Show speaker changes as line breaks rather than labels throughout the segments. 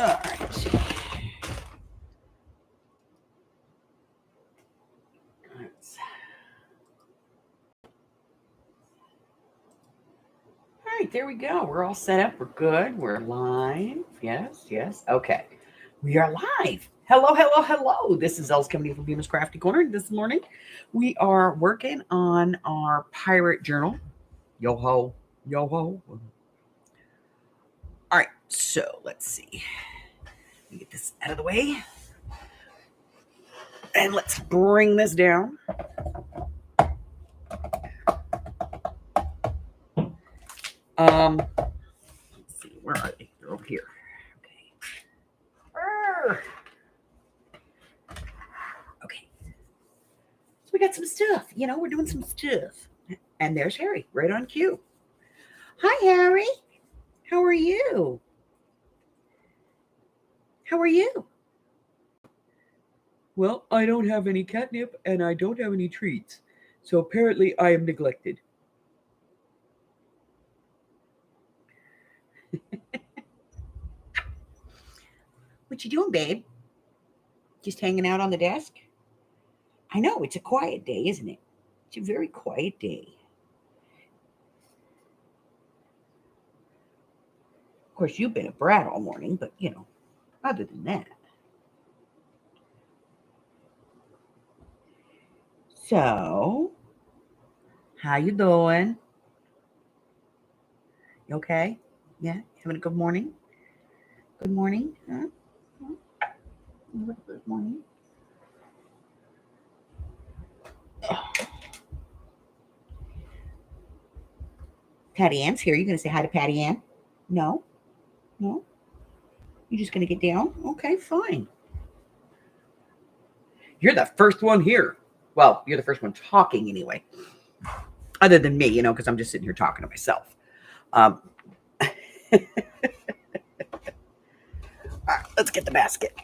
All right. All right, there we go. We're all set up. We're good. We're live. Yes, yes. Okay. We are live. Hello, hello, hello. This is Els coming from Beamer's Crafty Corner. This morning, we are working on our pirate journal. YoHo, YoHo. All right, so let's see. Let me get this out of the way. And let's bring this down. Let's see, where are they? They're over here. Okay. So we got some stuff. We're doing some stuff. And there's Harry, right on cue. Hi, Harry. How are you? How are you? Well, I don't have any catnip and I don't have any treats. So apparently I am neglected. What you doing, babe? Just hanging out on the desk? I know, it's a quiet day, isn't it? It's a very quiet day. Of course, you've been a brat all morning, but, other than that. So, how you doing? You okay? Yeah? Having a good morning? Good morning? Huh? Good morning. Patty Ann's here. You going to say hi to Patty Ann? No? No? You're just going to get down? Okay, fine. You're the first one here. Well, you're the first one talking anyway. Other than me, because I'm just sitting here talking to myself. All right, let's get the basket.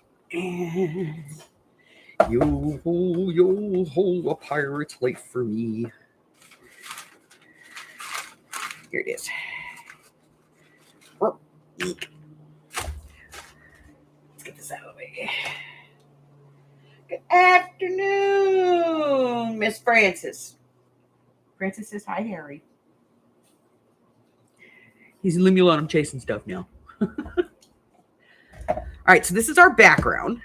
Yo-ho, yo-ho, a pirate's life for me. Here it is. Let's get this out of the way. Good afternoon, Miss Francis. Francis says hi, Harry. He's leaving me alone. I'm chasing stuff now. All right, so this is our background.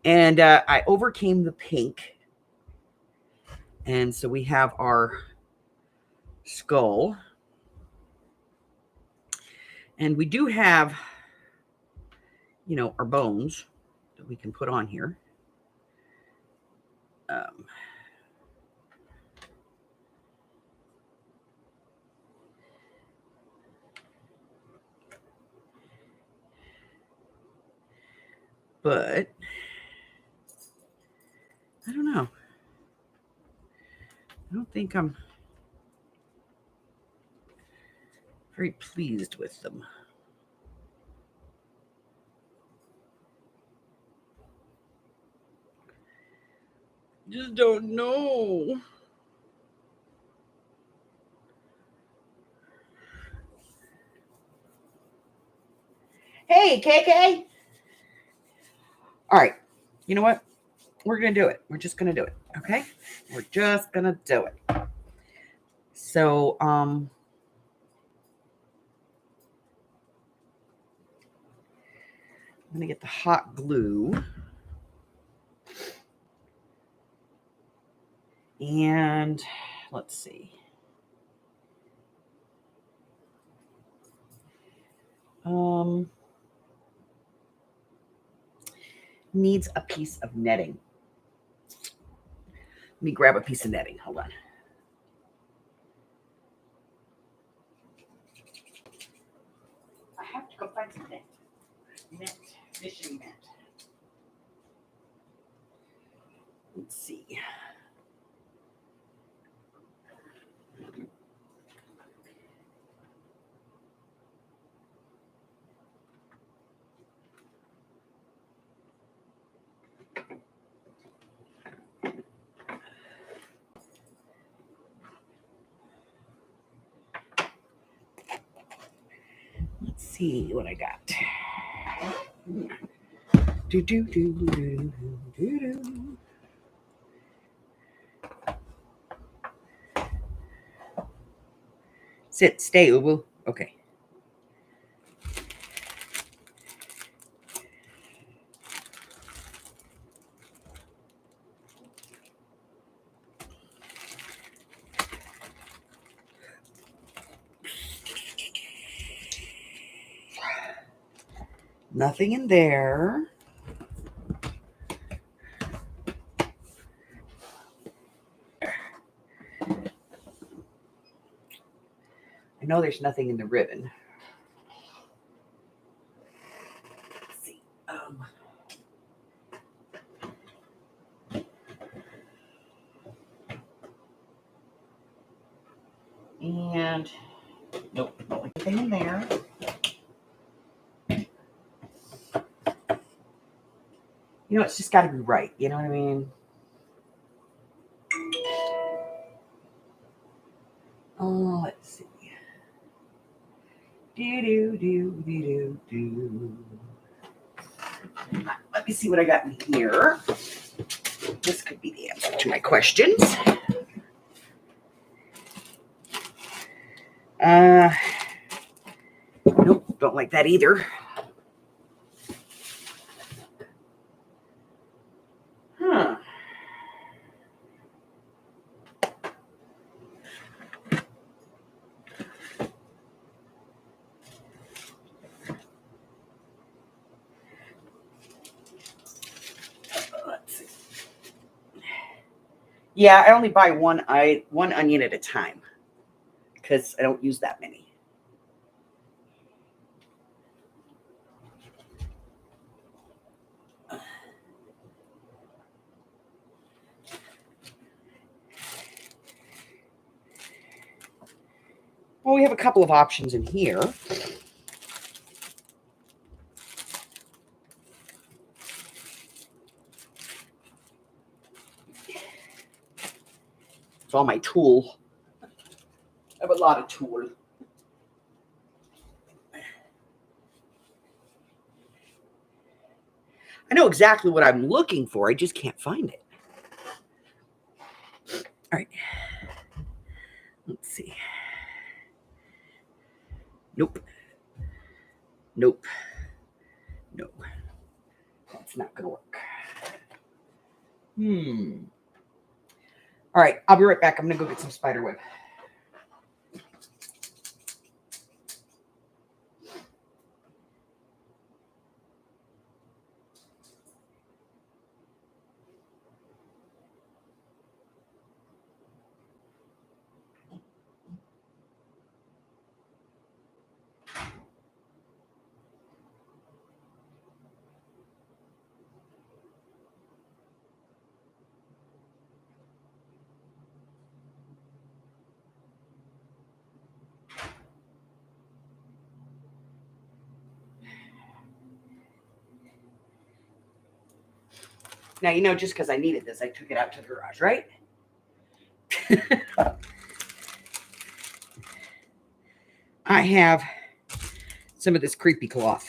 And I overcame the pink. And so we have our skull. And we do have, our bones that we can put on here. But I don't know. I don't think I'm very pleased with them. Just don't know. Hey, KK. All right. You know what? We're going to do it. We're just going to do it. Okay? We're just going to do it. So, I'm going to get the hot glue. And let's see. Needs a piece of netting. Let me grab a piece of netting. Hold on. I have to go find some net. Fishing net. Let's see. Let's see what I got. Do do do do do do. Sit, stay, Ubu. Okay. Nothing in there. I know there's nothing in the ribbon. Let's see. And nope, nothing in there. You know, it's just got to be right. You know what I mean? Oh, let's see. Do do do do do. Let me see what I got in here. This could be the answer to my questions. Nope, don't like that either. Huh. Let's see. Yeah, I only buy one onion at a time because I don't use that many. Well, we have a couple of options in here. It's all my tool. I have a lot of tool. I know exactly what I'm looking for. I just can't find it. All right. Let's see. Nope. Nope. No. That's not going to work. All right. I'll be right back. I'm going to go get some spider web. Now, you know, just because I needed this, I took it out to the garage, right? I have some of this creepy cloth,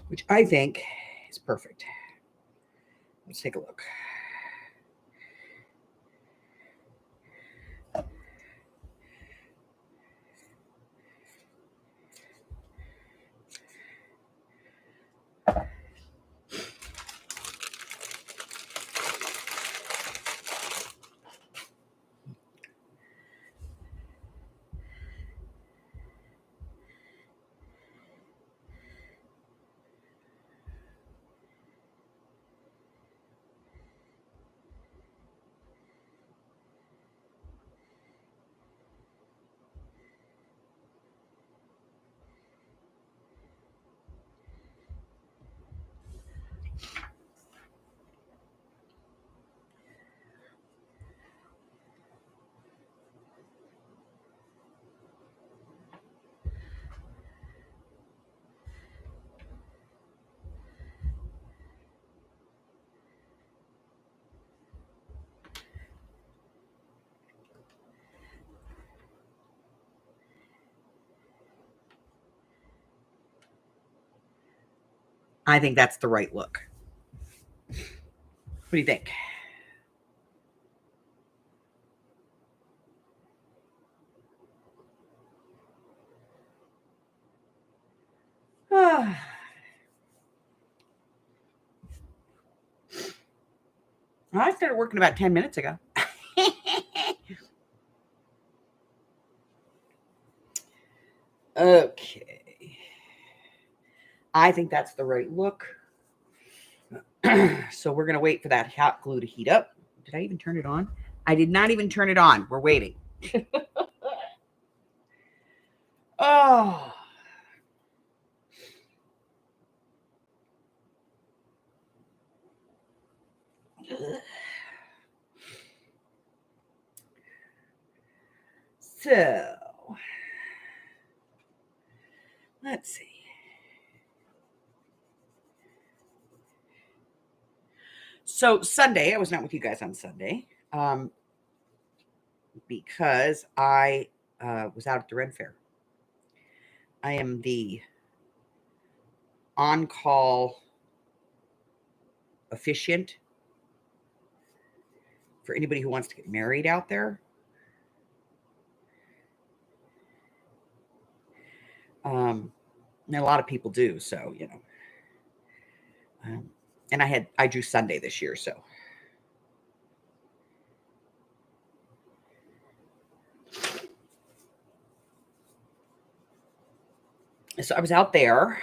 which I think is perfect. Let's take a look. I think that's the right look. What do you think? I started working about 10 minutes ago. Okay. I think that's the right look. So we're going to wait for that hot glue to heat up. Did I even turn it on? I did not even turn it on. We're waiting. Oh. So, let's see. So Sunday, I was not with you guys on Sunday because I was out at the Ren Fair. I am the on-call officiant for anybody who wants to get married out there. And a lot of people do, so you know. And I drew Sunday this year, so. So I was out there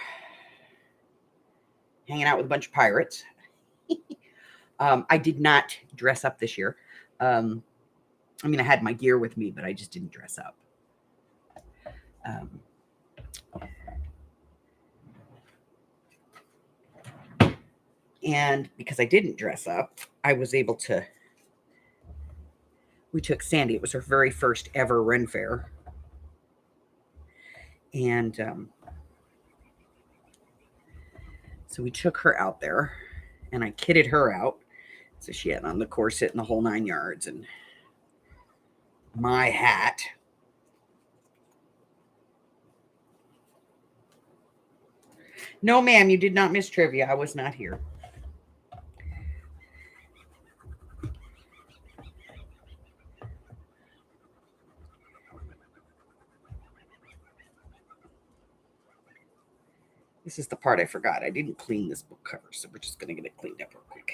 hanging out with a bunch of pirates. I did not dress up this year. I mean, I had my gear with me, but I just didn't dress up. And because I didn't dress up, I was able to. We took Sandy. It was her very first ever Ren Fair. And so we took her out there, and I kitted her out. So she had on the corset and the whole 9 yards, and my hat. No, ma'am, you did not miss trivia. I was not here. This is the part I forgot. I didn't clean this book cover, so we're just going to get it cleaned up real quick.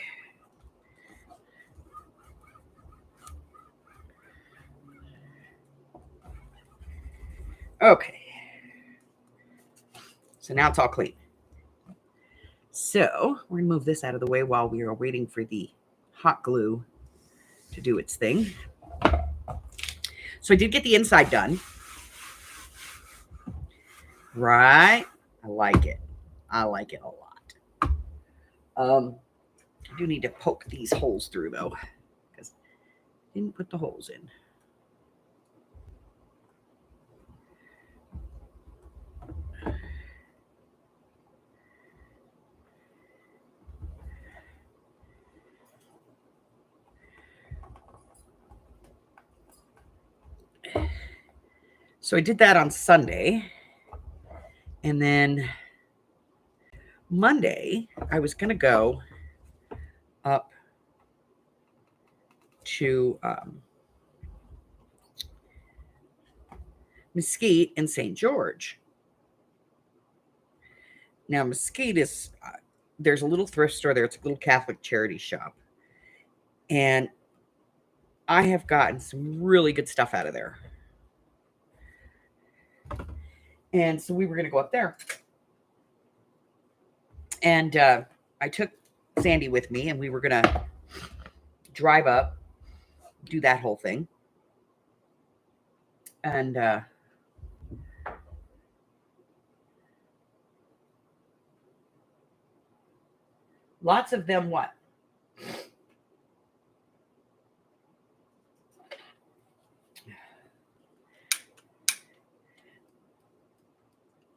Okay. So now it's all clean. So we're going to move this out of the way while we are waiting for the hot glue to do its thing. So I did get the inside done. Right? I like it. I like it a lot. I do need to poke these holes through, though, because I didn't put the holes in. So I did that on Sunday. And then Monday, I was going to go up to Mesquite and St. George. Now, Mesquite is, there's a little thrift store there. It's a little Catholic charity shop. And I have gotten some really good stuff out of there. And so we were going to go up there. And I took Sandy with me, and we were going to drive up, do that whole thing. And lots of them what?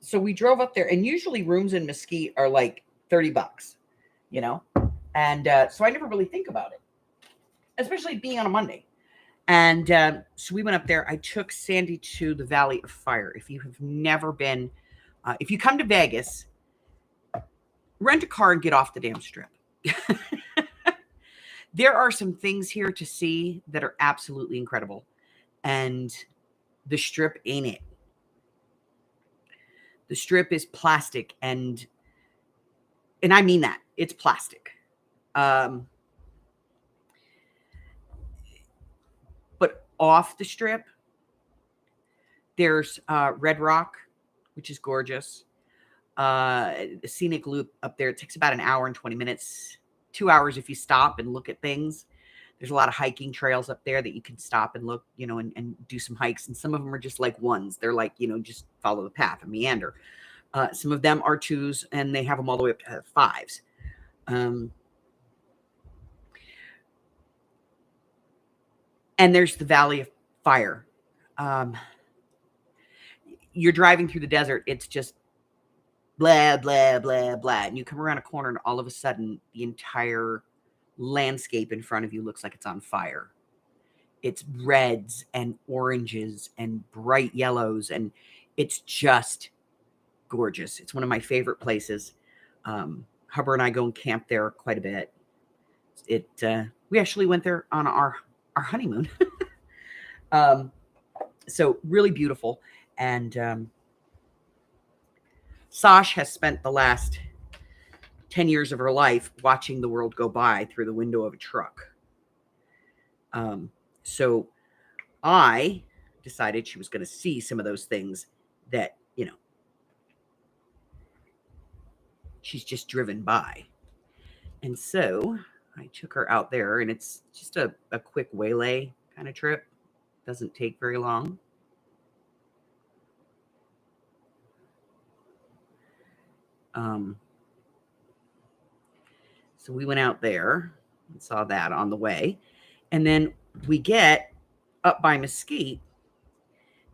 So we drove up there, and usually rooms in Mesquite are like $30, you know? And so I never really think about it, especially being on a Monday. And so we went up there. I took Sandy to the Valley of Fire. If you have never been, if you come to Vegas, rent a car and get off the damn strip. There are some things here to see that are absolutely incredible. And the strip ain't it. The strip is plastic, and I mean that. It's plastic. But off the strip, there's Red Rock, which is gorgeous. The scenic loop up there, it takes about an hour and 20 minutes, 2 hours if you stop and look at things. There's a lot of hiking trails up there that you can stop and look, and do some hikes. And some of them are just like ones. They're like, just follow the path and meander. Some of them are twos, and they have them all the way up to fives. And there's the Valley of Fire. You're driving through the desert. It's just blah, blah, blah, blah. And you come around a corner, and all of a sudden, the entire landscape in front of you looks like it's on fire. It's reds and oranges and bright yellows, and it's just gorgeous. It's one of my favorite places. Hubbard and I go and camp there quite a bit. We actually went there on our honeymoon. So really beautiful. And Sash has spent the last 10 years of her life watching the world go by through the window of a truck. So I decided she was going to see some of those things that, she's just driven by. And so I took her out there, and it's just a quick waylay kind of trip. Doesn't take very long. So we went out there and saw that on the way. And then we get up by Mesquite,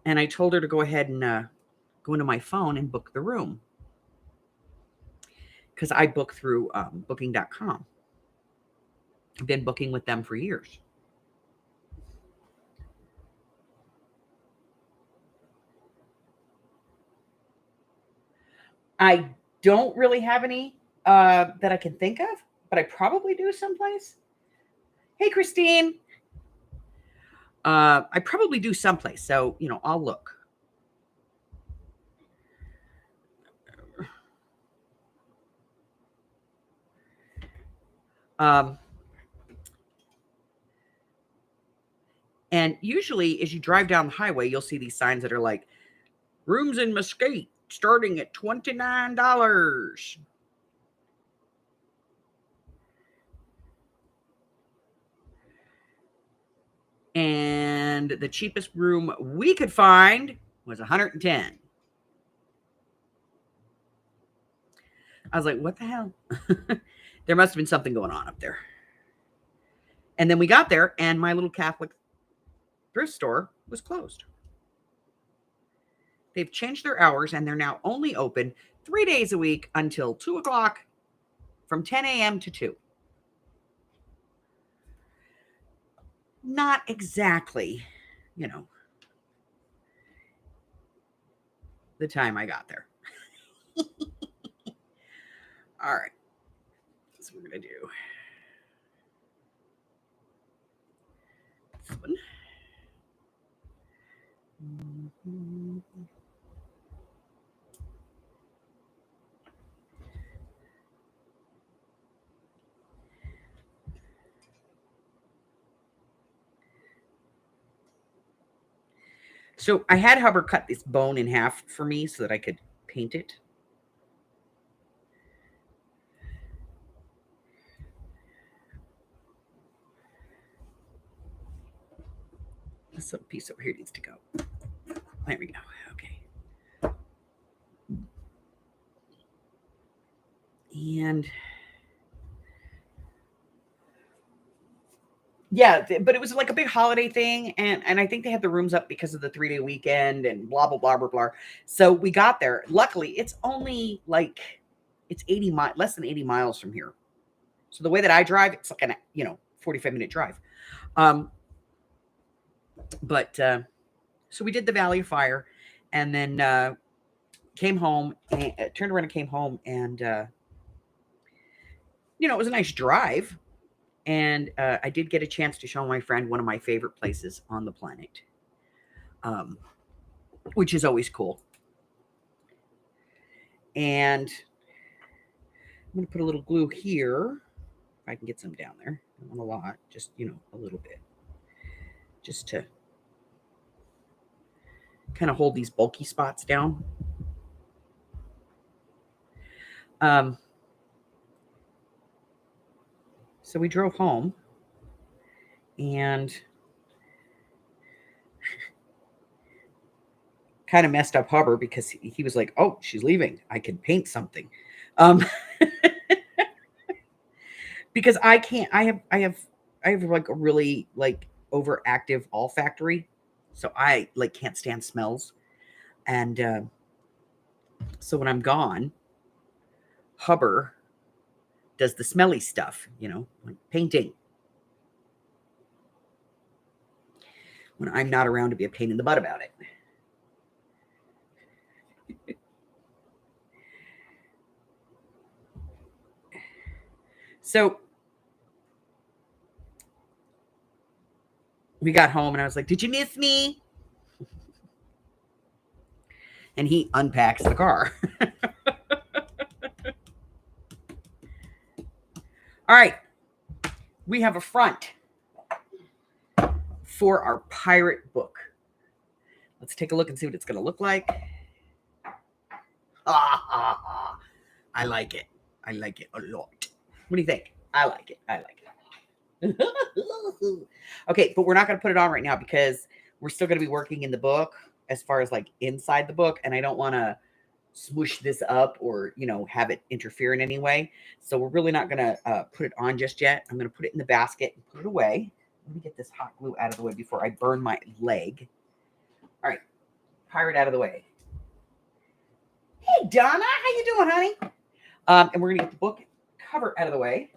and I told her to go ahead and go into my phone and book the room. Because I book through booking.com. I've been booking with them for years. I don't really have any that I can think of, but I probably do someplace. Hey, Christine. I probably do someplace. So, I'll look. And usually as you drive down the highway, you'll see these signs that are like, rooms in Mesquite starting at $29. And the cheapest room we could find was $110. I was like, what the hell? There must have been something going on up there. And then we got there, and my little Catholic thrift store was closed. They've changed their hours, and they're now only open 3 days a week until 2 o'clock, from 10 a.m. to 2. Not exactly, the time I got there. All right. That's what we're going to do. This one. Mm-hmm. So I had Hubbard cut this bone in half for me so that I could paint it. This little piece over here needs to go. There we go. Okay. And yeah, but it was like a big holiday thing. And I think they had the rooms up because of the 3-day weekend and blah, blah, blah, blah, blah. So we got there. Luckily, it's only it's less than 80 miles from here. So the way that I drive, it's like 45-minute drive. But so we did the Valley of Fire, and then came home, and turned around and came home, and it was a nice drive. And I did get a chance to show my friend one of my favorite places on the planet, um, which is always cool. And I'm going to put a little glue here. If I can get some down there. Not a lot, just, a little bit. Just to kind of hold these bulky spots down. So we drove home and kind of messed up Hubbard because he was like, "Oh, she's leaving. I can paint something." Because I can't. I have like a really like overactive olfactory, so I like can't stand smells. And so when I'm gone, Hubbard does the smelly stuff, like painting. When I'm not around to be a pain in the butt about it. So we got home and I was like, "Did you miss me?" And he unpacks the car. All right. We have a front for our pirate book. Let's take a look and see what it's going to look like. I like it. I like it a lot. What do you think? I like it. I like it. Okay, but we're not going to put it on right now because we're still going to be working in the book as far as like inside the book. And I don't want to swoosh this up or, have it interfere in any way. So we're really not going to put it on just yet. I'm going to put it in the basket and put it away. Let me get this hot glue out of the way before I burn my leg. All right, pirate out of the way. Hey, Donna, how you doing, honey? And we're going to get the book cover out of the way.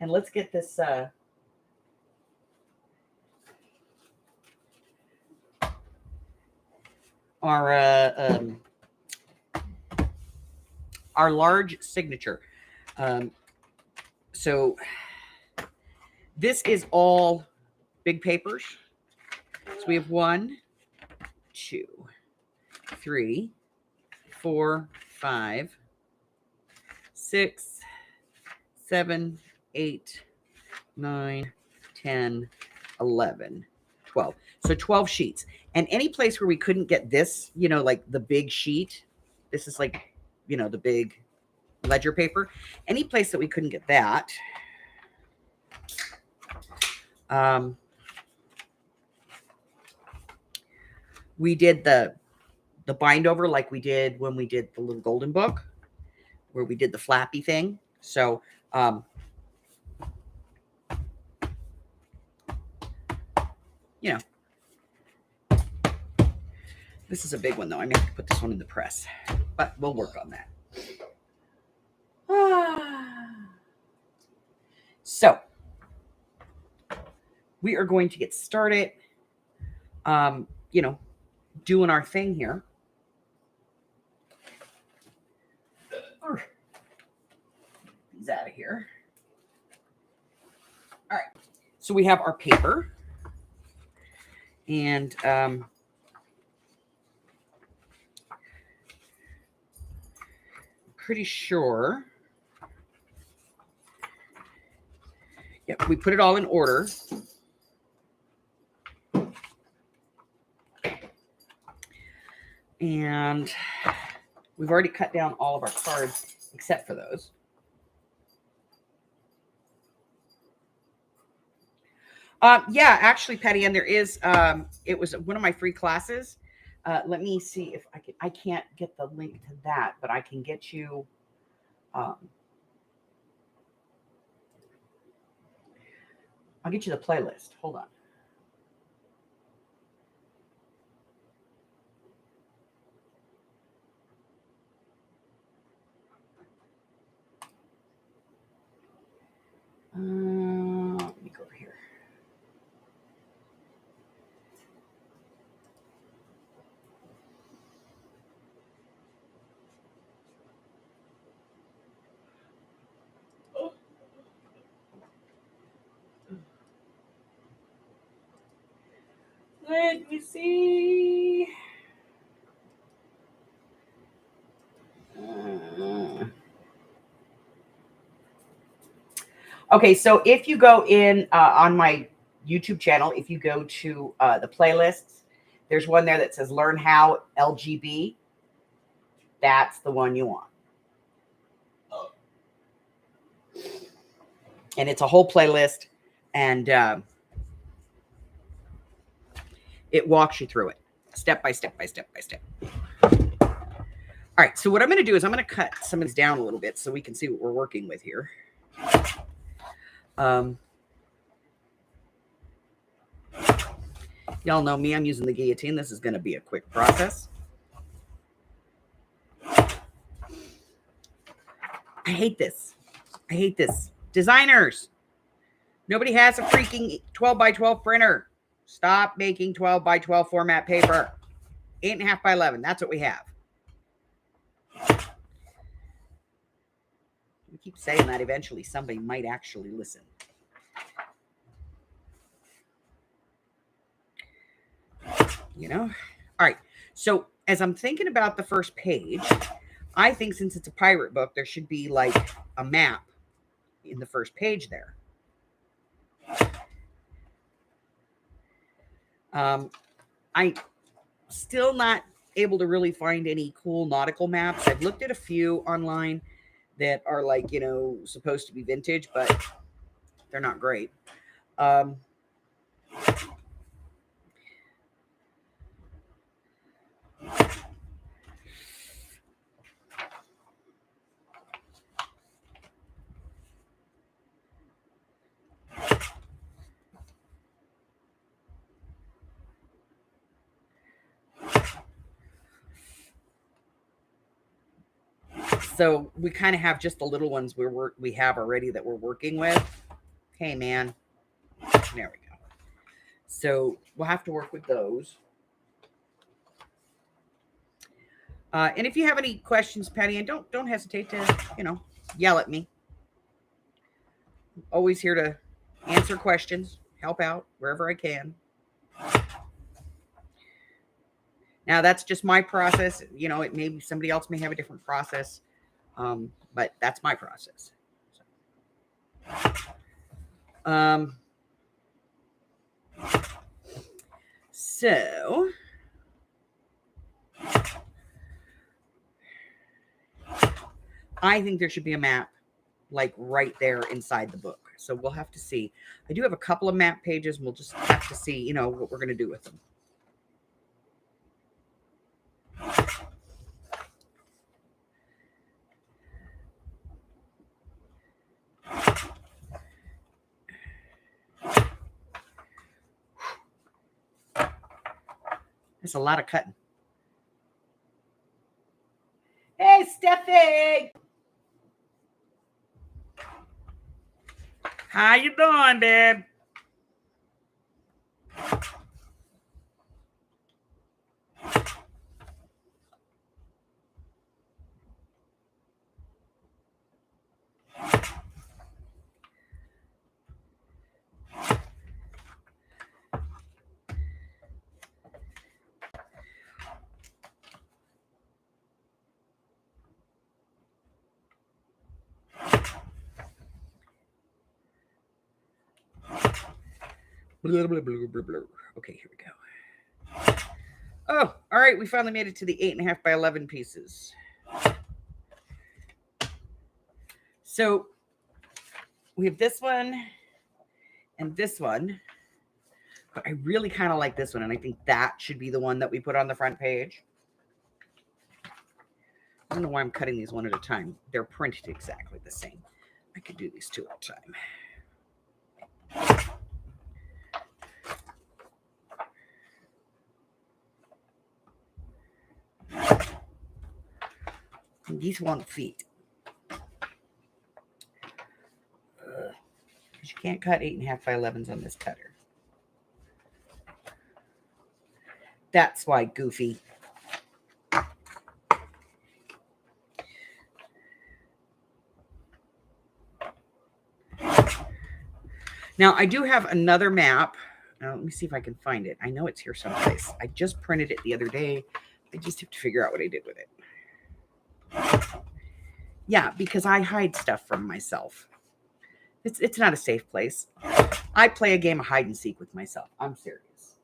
And let's get this our large signature. So this is all big papers. So we have 1, 2, 3, 4, 5, 6, 7, 8, 9, 10, 11, 12. So 12 sheets. And any place where we couldn't get this, like the big sheet, this is like, the big ledger paper. Any place that we couldn't get that, we did the bind over like we did when we did the little golden book, where we did the flappy thing. So, this is a big one though. I may have to put this one in the press, but we'll work on that. So we are going to get started, doing our thing here. These out of here. All right. So we have our paper. And pretty sure. Yep, we put it all in order. And we've already cut down all of our cards except for those. Yeah, actually, Patty, and there is, it was one of my free classes. Let me see if I can't get the link to that, but I can get you, I'll get you the playlist. Hold on. Let me go over here. Let me see. Okay, so if you go in on my YouTube channel, if you go to the playlists, there's one there that says Learn How LGB. That's the one you want. And it's a whole playlist, and it walks you through it step by step by step by step. All right, so what I'm going to do is I'm going to cut some of this down a little bit so we can see what we're working with here. Y'all know me, I'm using the guillotine. This is going to be a quick process. I hate this. I hate this. Designers, nobody has a freaking 12 by 12 printer. Stop making 12 by 12 format paper. 8.5 by 11. That's what we have. We keep saying that eventually somebody might actually listen. You know? All right. So as I'm thinking about the first page, I think since it's a pirate book, there should be like a map in the first page there. I still not able to really find any cool nautical maps. I've looked at a few online that are like, you know, supposed to be vintage, but they're not great. So we kind of have just the little ones we have already that we're working with. Hey, man. There we go. So we'll have to work with those. And if you have any questions, Patty, and don't hesitate to, you know, yell at me. Always here to answer questions, help out wherever I can. Now that's just my process. You know, it maybe somebody else may have a different process, but that's my process. So I think there should be a map like right there inside the book. So we'll have to see. I do have a couple of map pages, and we'll just have to see, you know, what we're going to do with them. That's a lot of cutting. Hey, Steffi! How you doing, babe? Blah, blah, blah, blah, blah. Okay, here we go. Oh, all right. We finally made it to the 8.5 by 11 pieces. So we have this one and this one, but I really kind of like this one, and I think that should be the one that we put on the front page. I don't know why I'm cutting these one at a time. They're printed exactly the same. I could do these two at a time. And these won't fit. Because you can't cut 8.5 by 11s on this cutter. That's why, Goofy. Now, I do have another map, Let me see if I can find it. I know it's here someplace. I just printed it the other day. I just have to figure out what I did with it. Yeah, because I hide stuff from myself. It's not a safe place. I play a game of hide and seek with myself. I'm serious.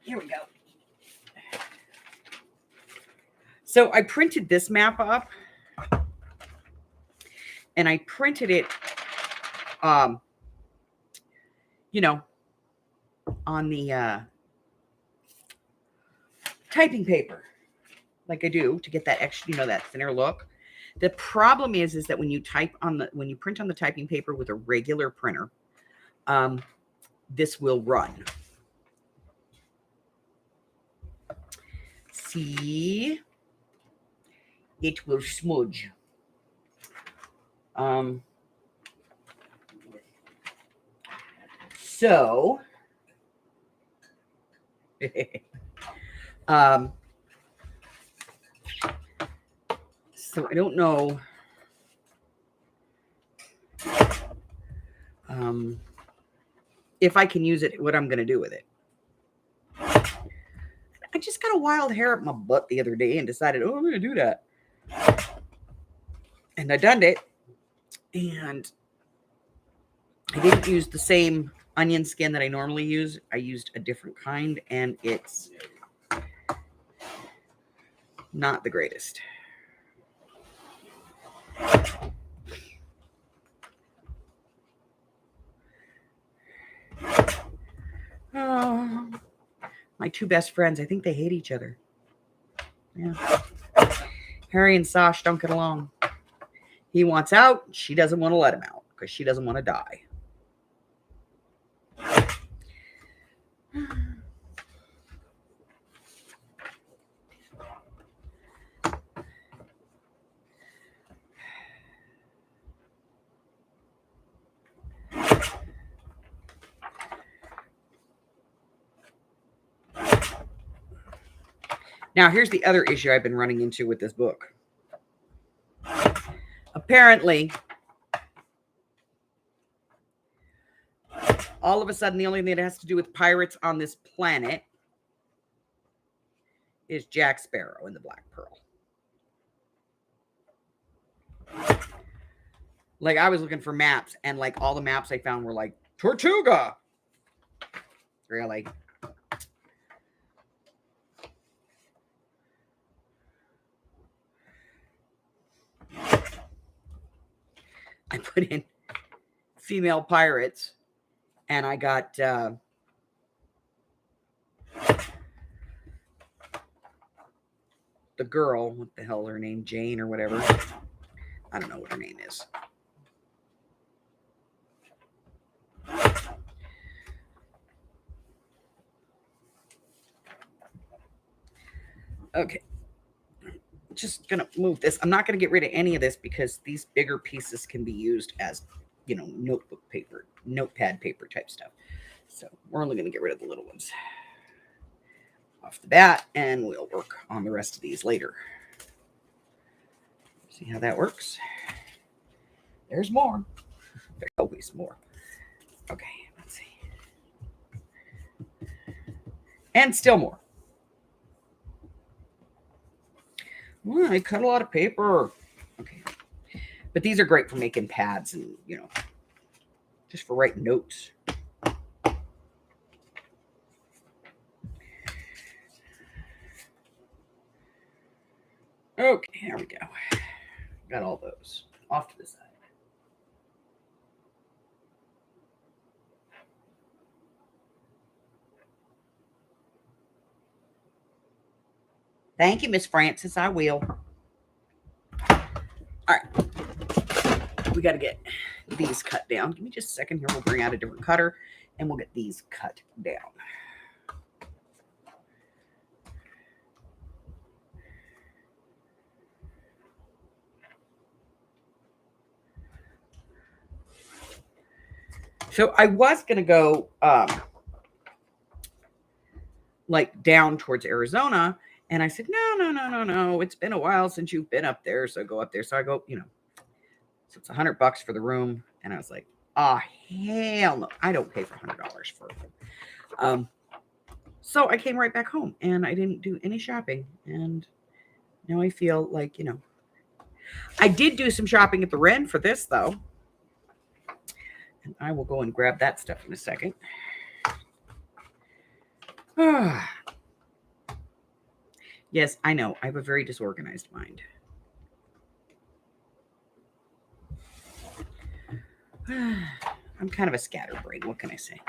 Here we go. So I printed this map up, and I printed it, on the typing paper, like I do to get that extra, that thinner look. The problem is that when you print on the typing paper with a regular printer, this will run. See, it will smudge. So, so I don't know. If I can use it, what I'm going to do with it. I just got a wild hair up my butt the other day and decided, I'm going to do that. And I done it. And I didn't use the same onion skin that I normally use. I used a different kind, and it's not the greatest. Oh, my two best friends, I think they hate each other. Yeah. Harry and Sash don't get along. He wants out. She doesn't want to let him out because she doesn't want to die. Now, here's the other issue I've been running into with this book. Apparently, all of a sudden, the only thing that has to do with pirates on this planet is Jack Sparrow and the Black Pearl. Like, I was looking for maps, and like all the maps I found were like Tortuga. Really? I put in female pirates, and I got the girl, what the hell her name, Jane or whatever. I don't know what her name is. Okay. Just gonna move this. I'm not gonna get rid of any of this because these bigger pieces can be used as, notebook paper, notepad paper type stuff. So we're only gonna get rid of the little ones off the bat, and we'll work on the rest of these later. See how that works? There's more. There's always more. Okay, let's see. And still more. Well, I cut a lot of paper. Okay. But these are great for making pads and, just for writing notes. Okay, there we go. Got all those off to the side. Thank you, Miss Francis. I will. All right. We got to get these cut down. Give me just a second here. We'll bring out a different cutter, and we'll get these cut down. So I was going to go like down towards Arizona. And I said, no. It's been a while since you've been up there. So go up there. So I go, so it's $100 for the room. And I was like, Hell no. I don't pay for $100 for it. So I came right back home and I didn't do any shopping. And now I feel like, I did do some shopping at the Ren for this, though. And I will go and grab that stuff in a second. Yes, I know. I have a very disorganized mind. I'm kind of a scatterbrain. What can I say?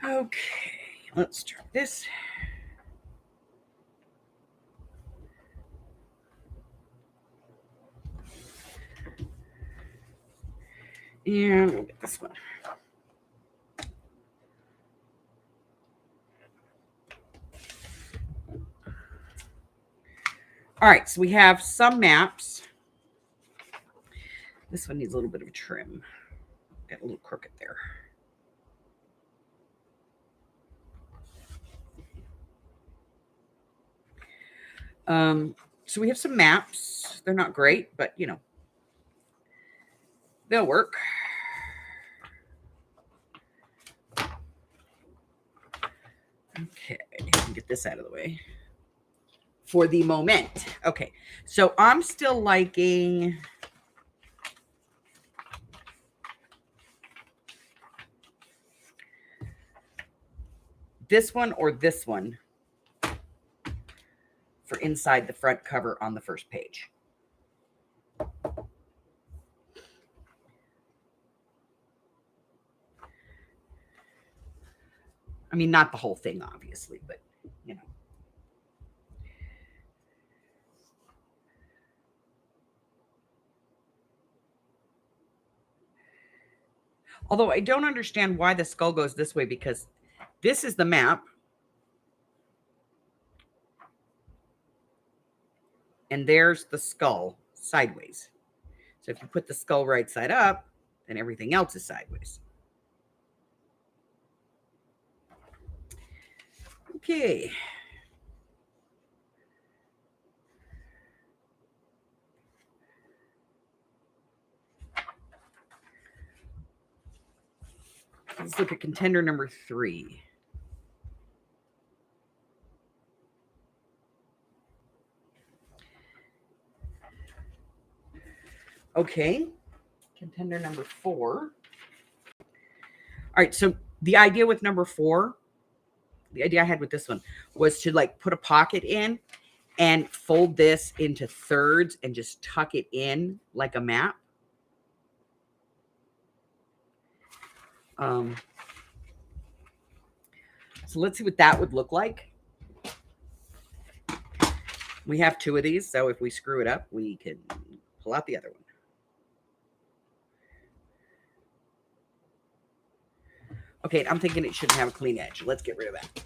Okay, let's try this. And we'll get this one. All right, so we have some maps. This one needs a little bit of a trim. Got a little crooked there. So we have some maps. They're not great, but they'll work. Okay, get this out of the way for the moment. Okay, so I'm still liking this one or this one for inside the front cover on the first page. I mean, not the whole thing, obviously, but Although I don't understand why the skull goes this way, because this is the map. And there's the skull sideways. So if you put the skull right side up, then everything else is sideways. Okay. Let's look at contender number 3. Okay. Contender number 4. All right. So the idea with number 4, the idea I had with this one was to put a pocket in and fold this into thirds and just tuck it in like a map. So let's see what that would look like. We have 2 of these, so if we screw it up, we can pull out the other one. Okay, I'm thinking it shouldn't have a clean edge. Let's get rid of that.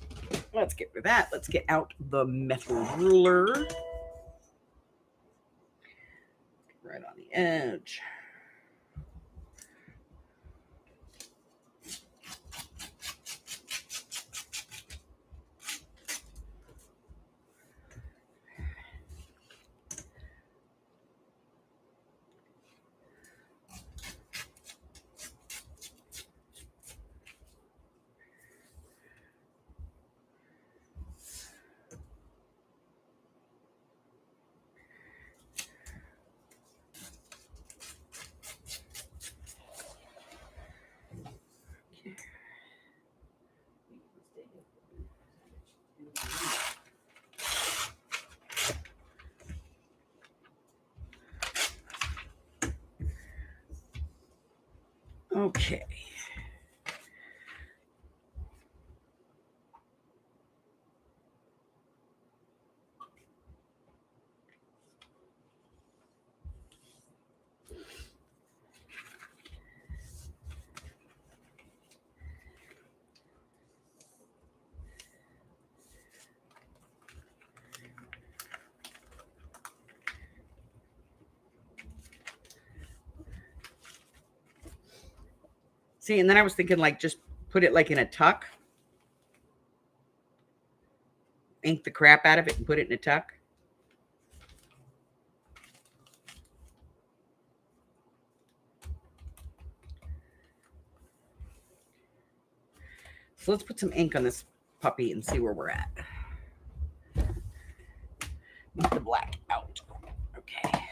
Let's get rid of that. Let's get out the metal ruler. Right on the edge. Okay. See, and then I was thinking like just put it like in a tuck. Ink the crap out of it and put it in a tuck. So let's put some ink on this puppy and see where we're at. Get the black out. Okay.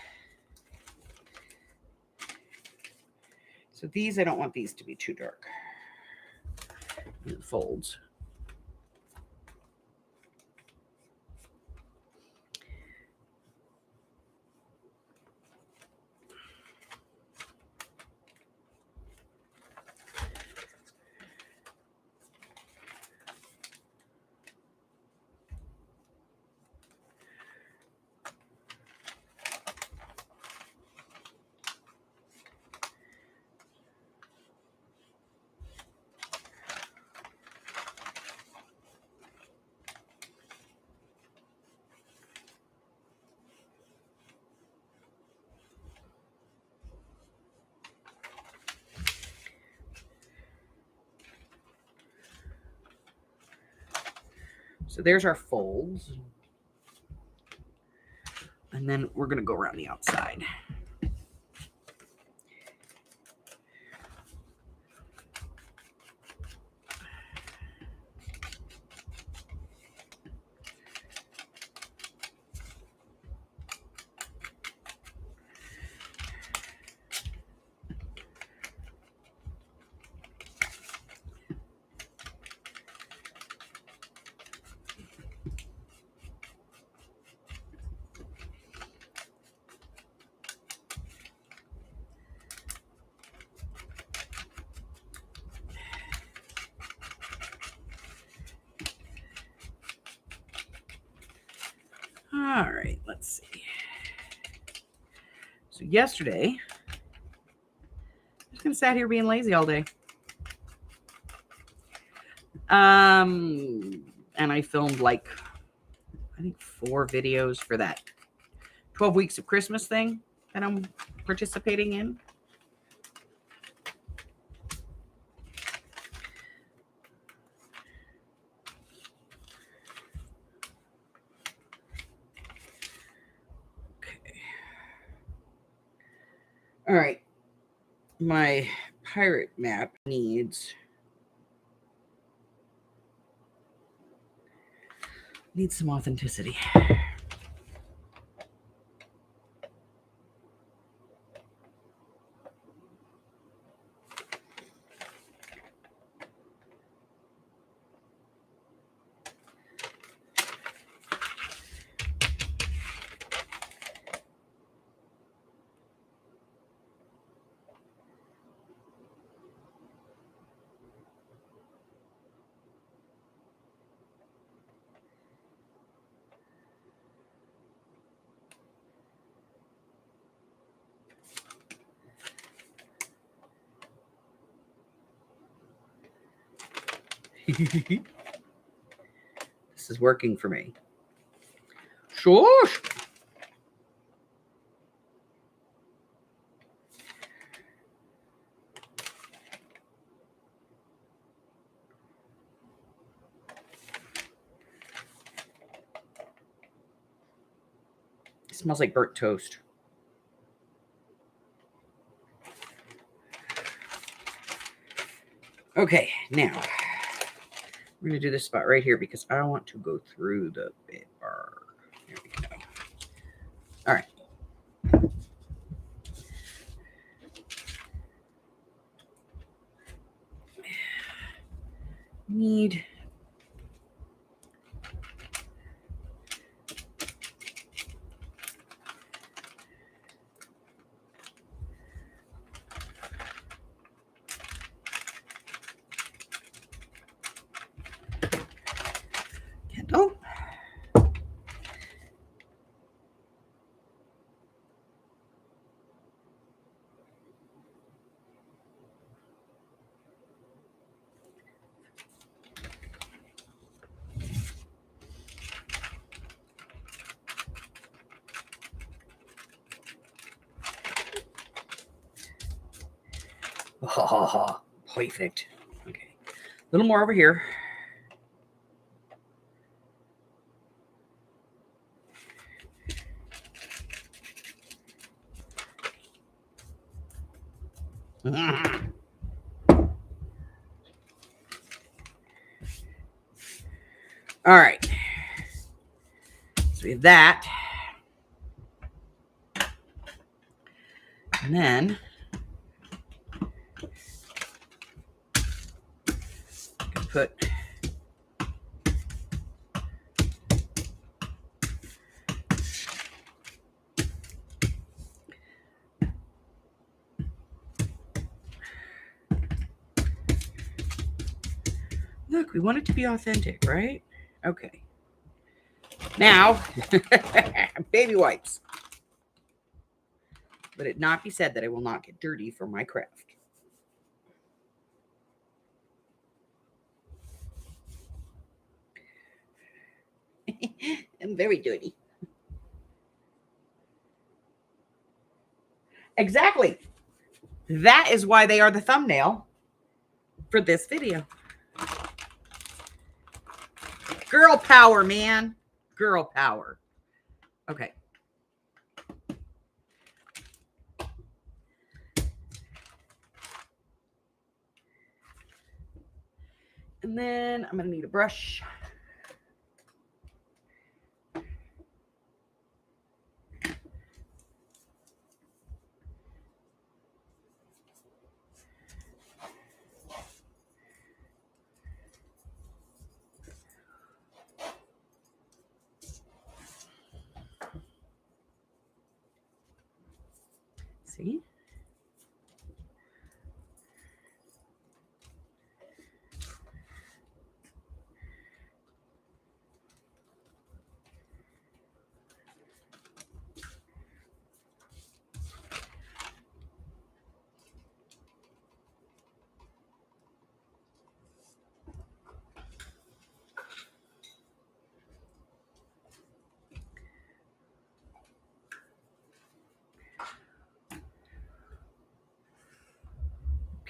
So these, I don't want these to be too dark. It folds. So there's our folds. And then we're going to go around the outside. All right, let's see. So yesterday, I'm just gonna sat here being lazy all day. And I filmed like, I think 4 videos for that 12 weeks of Christmas thing that I'm participating in. Okay. All right. My pirate map needs some authenticity. This is working for me. Shush. It smells like burnt toast. Okay, now we're going to do this spot right here because I want to go through the bit bar. There we go. All right. Need candle. Perfect. Okay. A little more over here. All right. So we have that. And then put look, we want it to be authentic, right? Okay. Now, baby wipes. Let it not be said that I will not get dirty for my craft. I'm very dirty. Exactly. That is why they are the thumbnail for this video. Girl power, man. Girl power. Okay. And then I'm going to need a brush. See?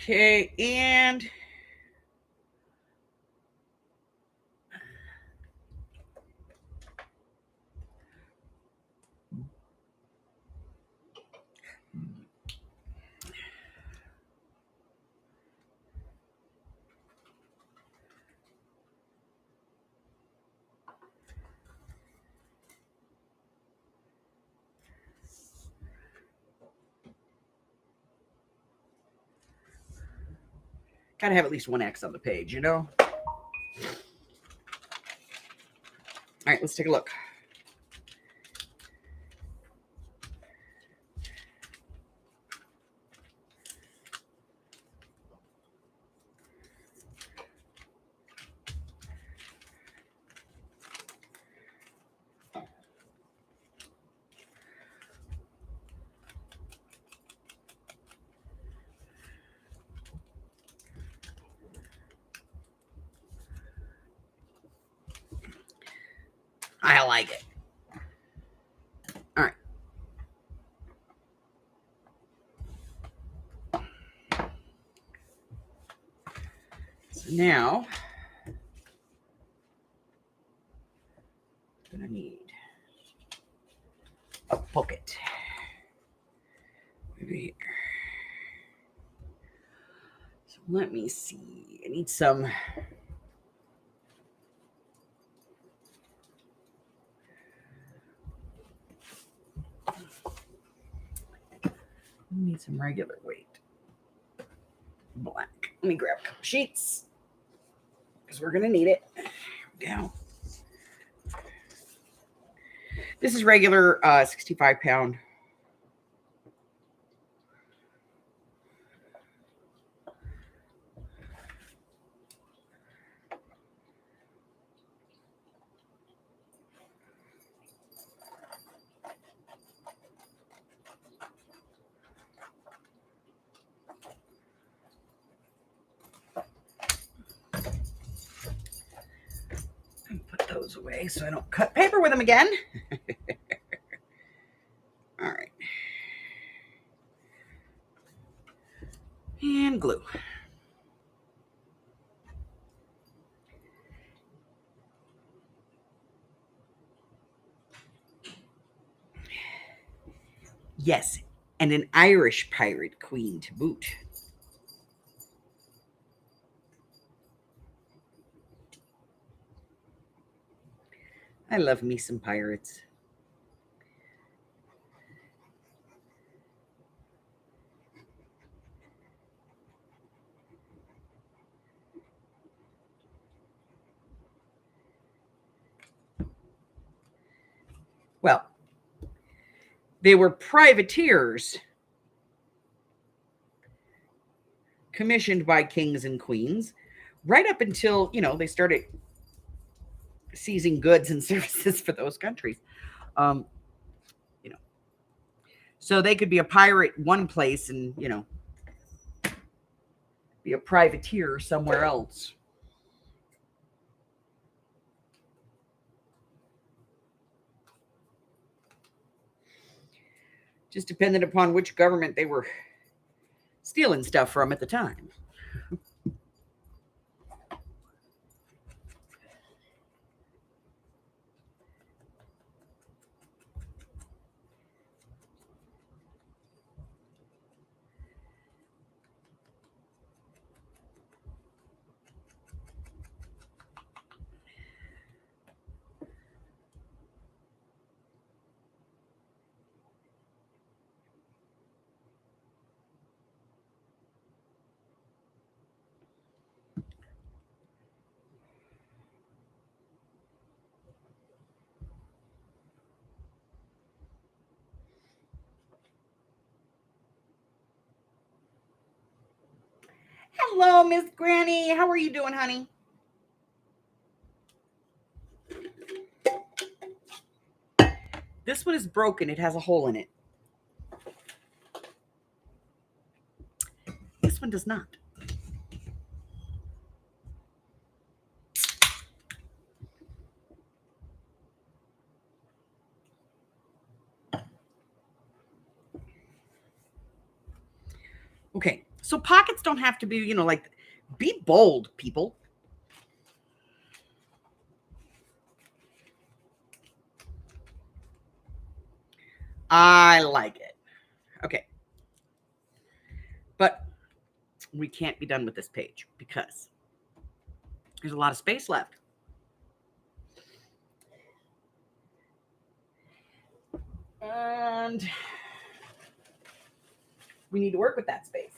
Okay, and gotta have at least one X on the page, you know? All right, let's take a look. I like it. All right. So now I'm gonna need a pocket. Maybe here. So let me see. I need some. I need some regular weight. Black. Let me grab a couple sheets because we're gonna need it. There we go. This is regular 65-pound. Put those away so I don't cut paper with them again. All right. And glue. Yes, and an Irish pirate queen to boot. I love me some pirates. Well, they were privateers commissioned by kings and queens right up until, they started seizing goods and services for those countries. Um, you know, so they could be a pirate one place and, be a privateer somewhere else. Just depended upon which government they were stealing stuff from at the time. Hello, Miss Granny. How are you doing, honey? This one is broken. It has a hole in it. This one does not. Okay, so pockets don't have to be, like, be bold, people. I like it. Okay. But we can't be done with this page because there's a lot of space left. And we need to work with that space.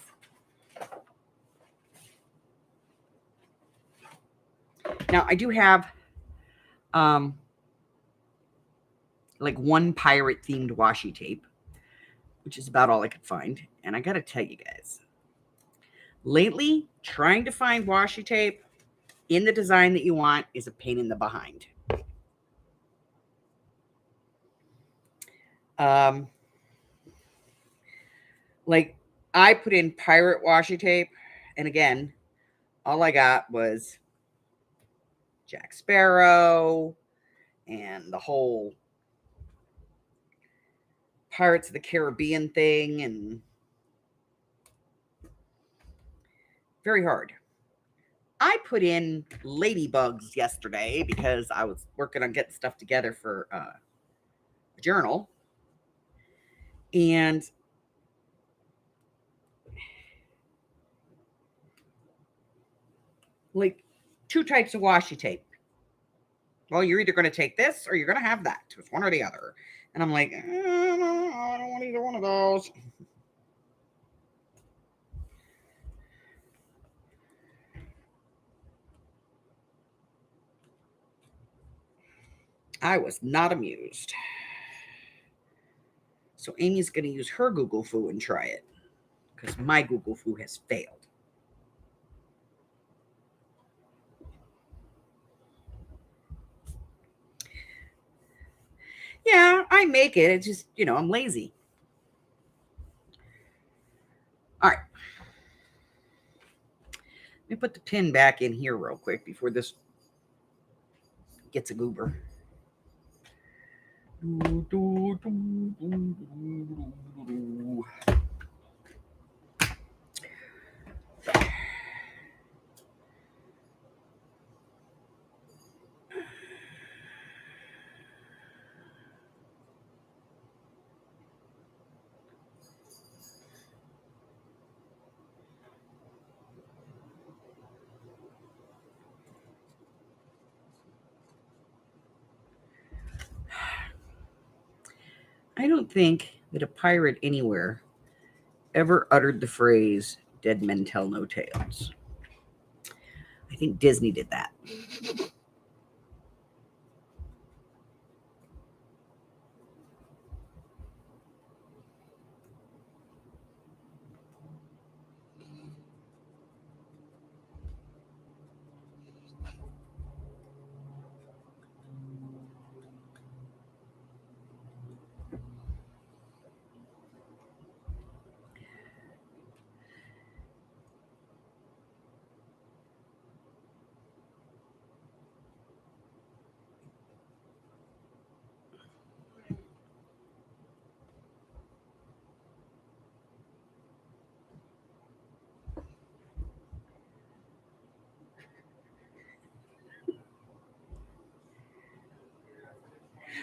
Now, I do have like one pirate themed washi tape, which is about all I could find. And I got to tell you guys, lately, trying to find washi tape in the design that you want is a pain in the behind. Like, I put in pirate washi tape, and again, all I got was Jack Sparrow and the whole Pirates of the Caribbean thing, and very hard. I put in ladybugs yesterday because I was working on getting stuff together for a journal. And like two types of washi tape. Well, you're either going to take this or you're going to have that. It's one or the other. And I'm like, no, I don't want either one of those. I was not amused. So Amy's going to use her Google Foo and try it because my Google Foo has failed. Yeah, I make it. It's just, I'm lazy. All right. Let me put the pin back in here real quick before this gets a goober. I don't think that a pirate anywhere ever uttered the phrase, dead men tell no tales. I think Disney did that.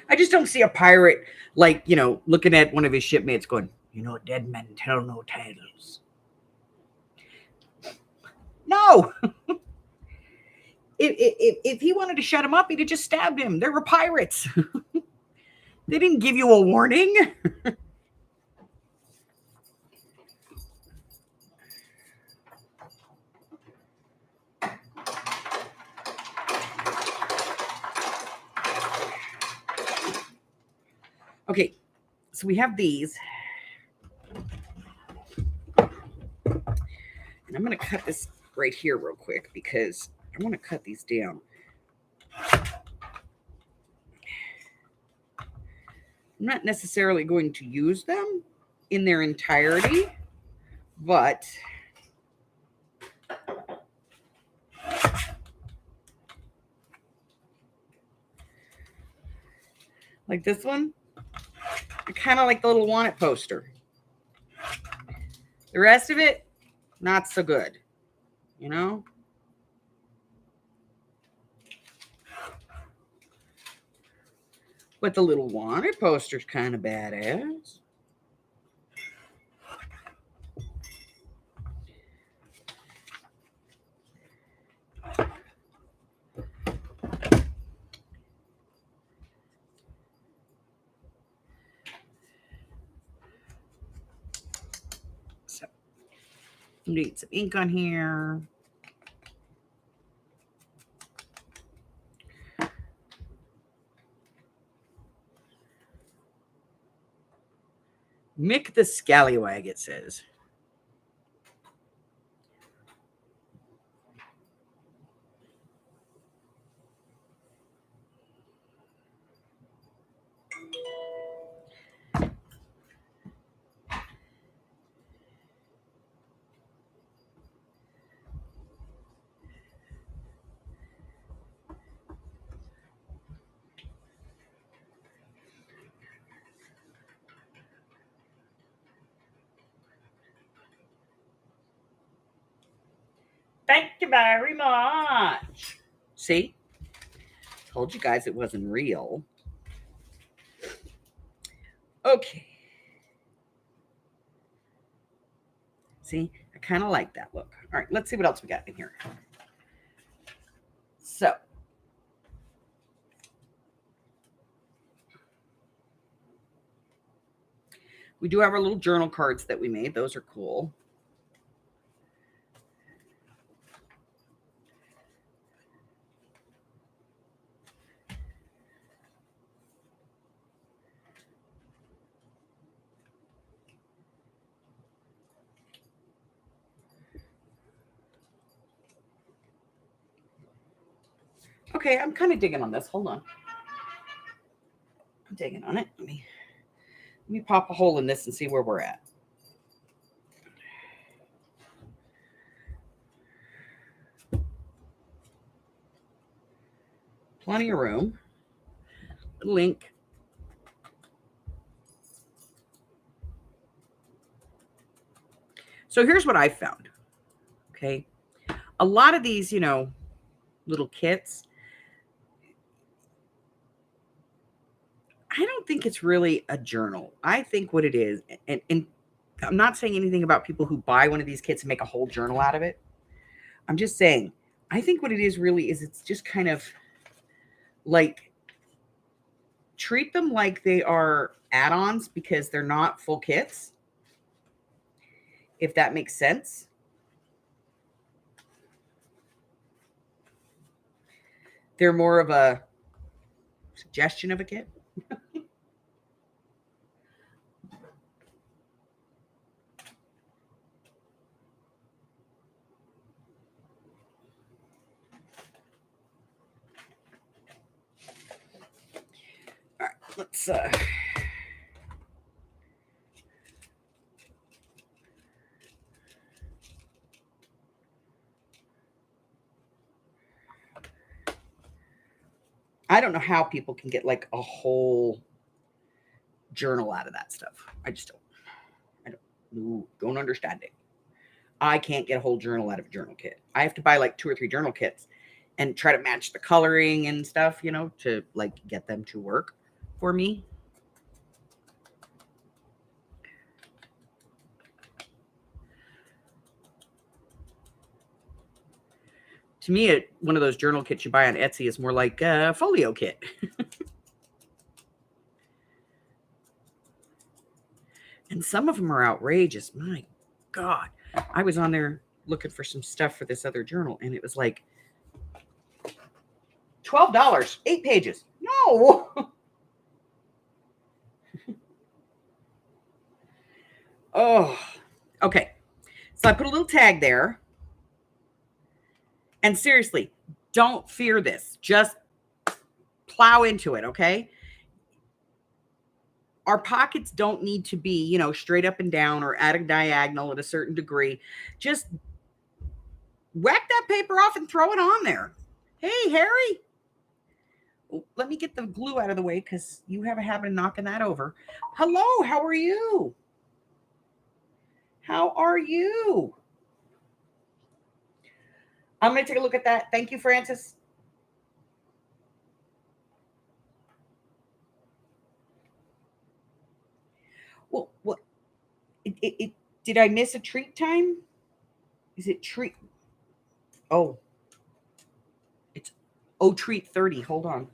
I just don't see a pirate like, looking at one of his shipmates going, dead men tell no tales. No. If he wanted to shut him up, he'd have just stabbed him. They were pirates. They didn't give you a warning. Okay, so we have these. And I'm going to cut this right here real quick because I want to cut these down. I'm not necessarily going to use them in their entirety, but like this one, I kind of like the little want it poster. The rest of it, not so good, But the little wanted poster's kind of badass. So, need some ink on here. Mick the Scallywag, it says. Thank you very much. See? Told you guys it wasn't real. Okay. See? I kind of like that look. All right, let's see what else we got in here. So. We do have our little journal cards that we made. Those are cool. Okay, I'm kind of digging on this. Hold on. I'm digging on it. Let me pop a hole in this and see where we're at. Plenty of room. Little ink. So here's what I found. Okay. A lot of these, little kits, I don't think it's really a journal. I think what it is, and I'm not saying anything about people who buy one of these kits and make a whole journal out of it. I'm just saying, I think what it is really is it's just kind of like treat them like they are add-ons because they're not full kits, if that makes sense. They're more of a suggestion of a kit. All right, let's I don't know how people can get like a whole journal out of that stuff. I just don't. Don't understand it. I can't get a whole journal out of a journal kit. I have to buy like 2 or 3 journal kits and try to match the coloring and stuff, you know, to like get them to work for me. To me, one of those journal kits you buy on Etsy is more like a folio kit. And some of them are outrageous. My God. I was on there looking for some stuff for this other journal, and it was like $12, 8 pages. No. Oh, okay. So I put a little tag there. And seriously, don't fear this. Just plow into it, okay? Our pockets don't need to be, you know, straight up and down or at a diagonal at a certain degree. Just whack that paper off and throw it on there. Hey, Harry. Oh, let me get the glue out of the way because you have a habit of knocking that over. Hello, how are you? How are you? I'm going to take a look at that. Thank you, Francis. Well, what? Did I miss a treat time? Is it treat? Oh, it's treat 30. Hold on.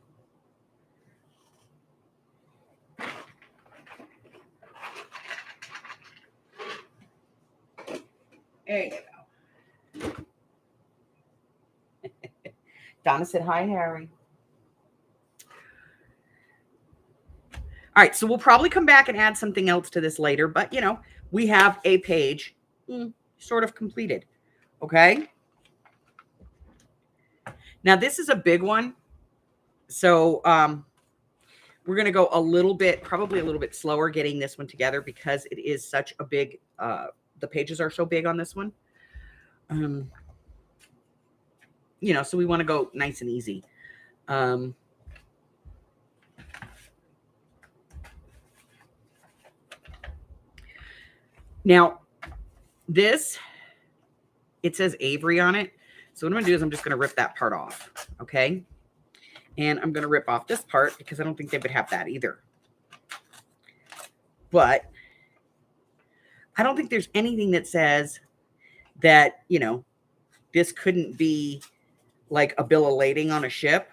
There you go. Donna said, hi, Harry. All right, so we'll probably come back and add something else to this later, but, you know, we have a page sort of completed, okay? Now, this is a big one, so we're going to go a little bit, probably a little bit slower getting this one together because it is such a big, the pages are so big on this one. You know, so we want to go nice and easy. Now, this, it says Avery on it. So what I'm going to do is I'm just going to rip that part off, okay? And I'm going to rip off this part because I don't think they would have that either. But I don't think there's anything that says that, you know, this couldn't be like a bill of lading on a ship.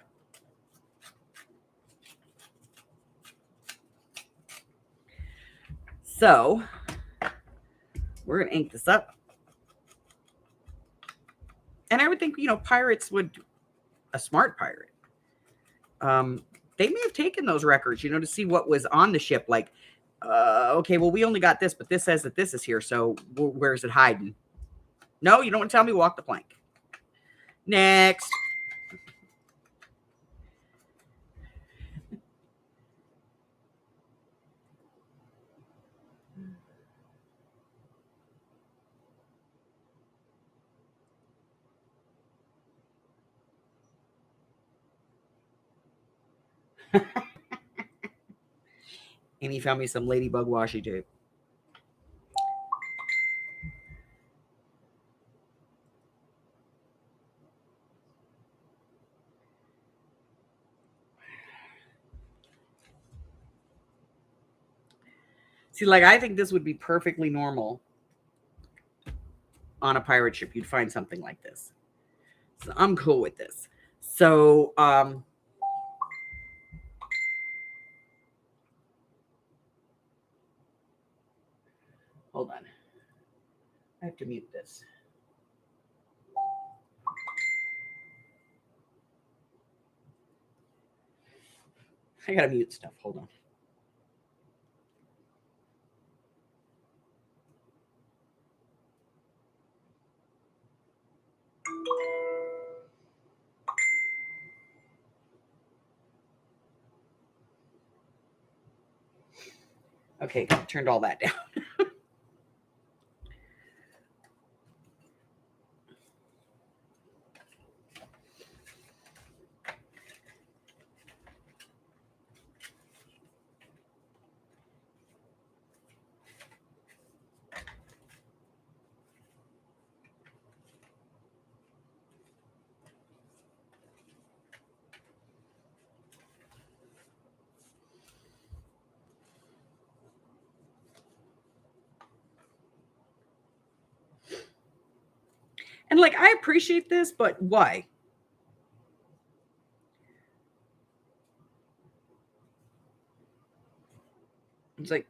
So we're going to ink this up. And I would think, you know, pirates would, a smart pirate, they may have taken those records, you know, to see what was on the ship. Like, okay, well, we only got this, but this says that this is here. So where's it hiding? No, you don't want to tell me, walk the plank. Next. Amy found me some ladybug washi tape. See, like, I think this would be perfectly normal on a pirate ship. You'd find something like this. So I'm cool with this. So, Hold on. I have to mute this. I gotta mute stuff. Hold on. Okay, turned all that down. And like, I appreciate this, but why? It's like,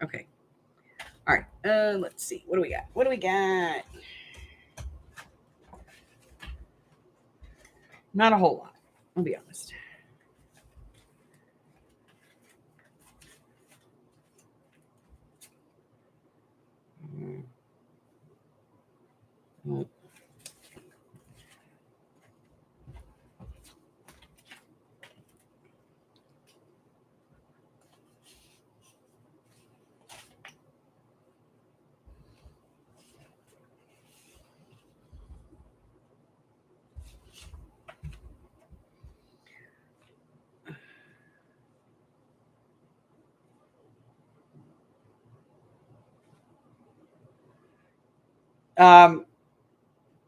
okay. All right. Let's see. What do we got? What do we got? Not a whole lot. I'll be honest.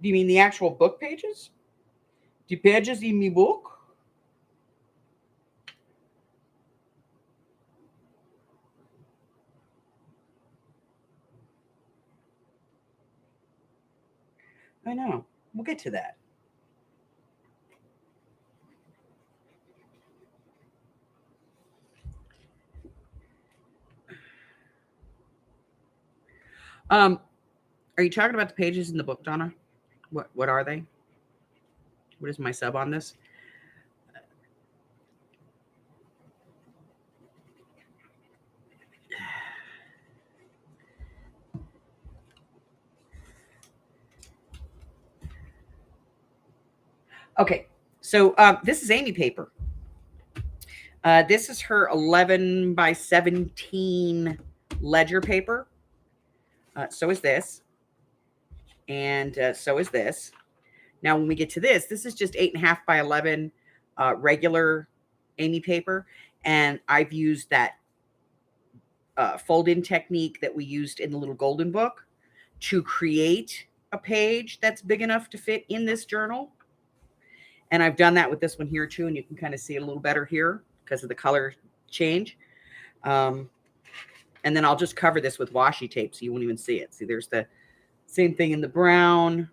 Do you mean the actual book pages? The pages in my book? I know. We'll get to that. Are you talking about the pages in the book, Donna? What are they? What is my sub on this? Okay, so this is Amy paper. This is her 11 by 17 ledger paper. So is this. And so is this. Now, when we get to this is just 8.5 by 11 regular Amy paper. And I've used that fold-in technique that we used in the little golden book to create a page that's big enough to fit in this journal. And I've done that with this one here too. And you can kind of see it a little better here because of the color change. And then I'll just cover this with washi tape so you won't even see it. See, there's the same thing in the brown.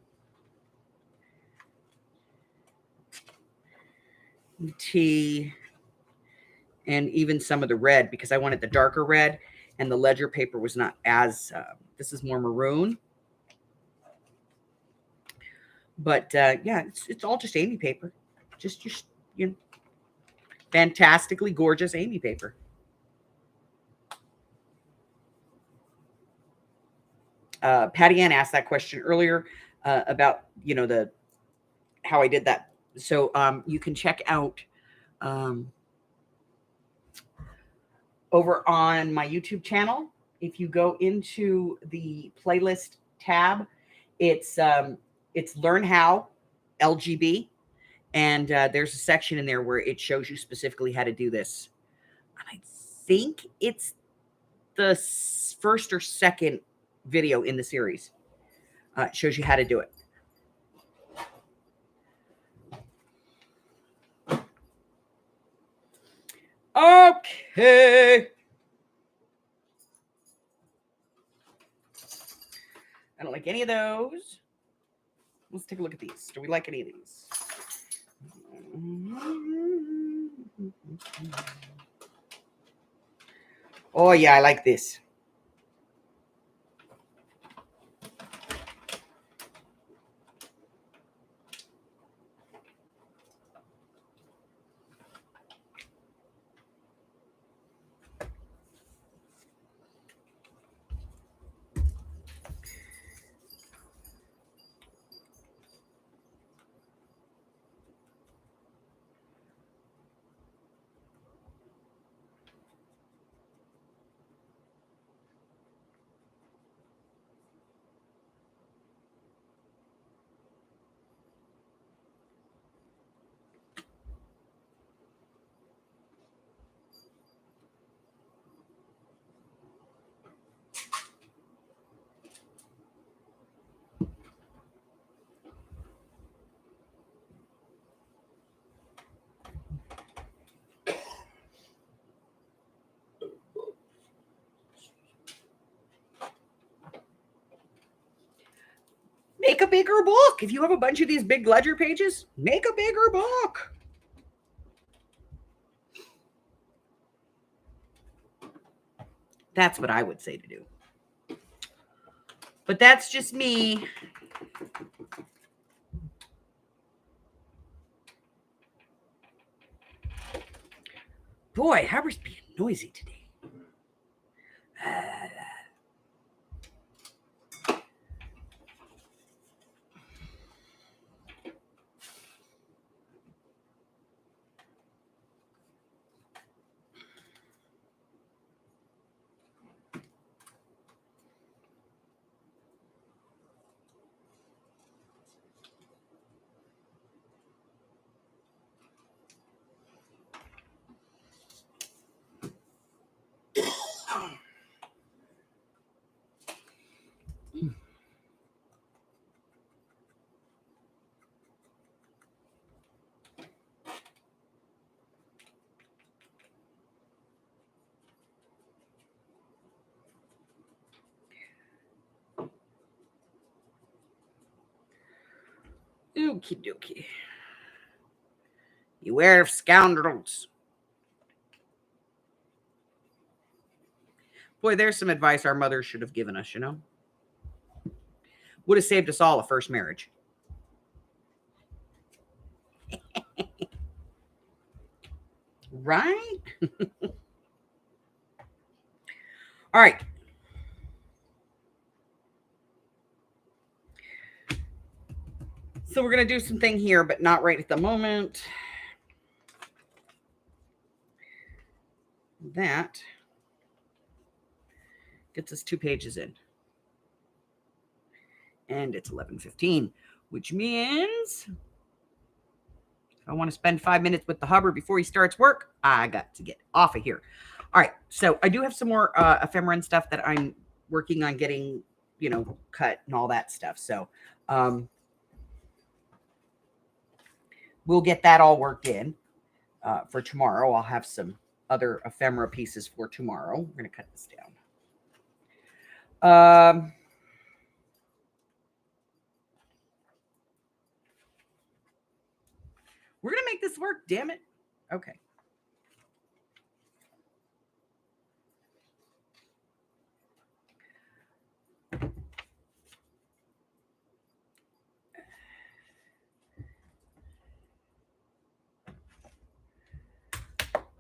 Tea. And even some of the red because I wanted the darker red. And the ledger paper was not as, this is more maroon. But yeah, it's all just Amy paper. Just you know, fantastically gorgeous Amy paper. Patty Ann asked that question earlier about, you know, how I did that. So you can check out over on my YouTube channel. If you go into the playlist tab, it's Learn How LGB. And there's a section in there where it shows you specifically how to do this. And I think it's the first or second video in the series. It shows you how to do it. Okay. I don't like any of those. Let's take a look at these. Do we like any of these? Oh, yeah, I like this. make a bigger book. If you have a bunch of these big ledger pages, make a bigger book. That's what I would say to do. But that's just me. Boy, Hubbard's being noisy today. Okie dokie. Beware of scoundrels. Boy, there's some advice our mothers should have given us, you know? Would have saved us all a first marriage. Right? All right. So we're going to do something here, but not right at the moment. That gets us 2 pages in. And it's 11:15, which means if I want to spend 5 minutes with the Hubbard before he starts work, I got to get off of here. All right. So I do have some more ephemera and stuff that I'm working on getting, cut and all that stuff. So we'll get that all worked in for tomorrow. I'll have some other ephemera pieces for tomorrow. We're going to cut this down. We're going to make this work, damn it. Okay.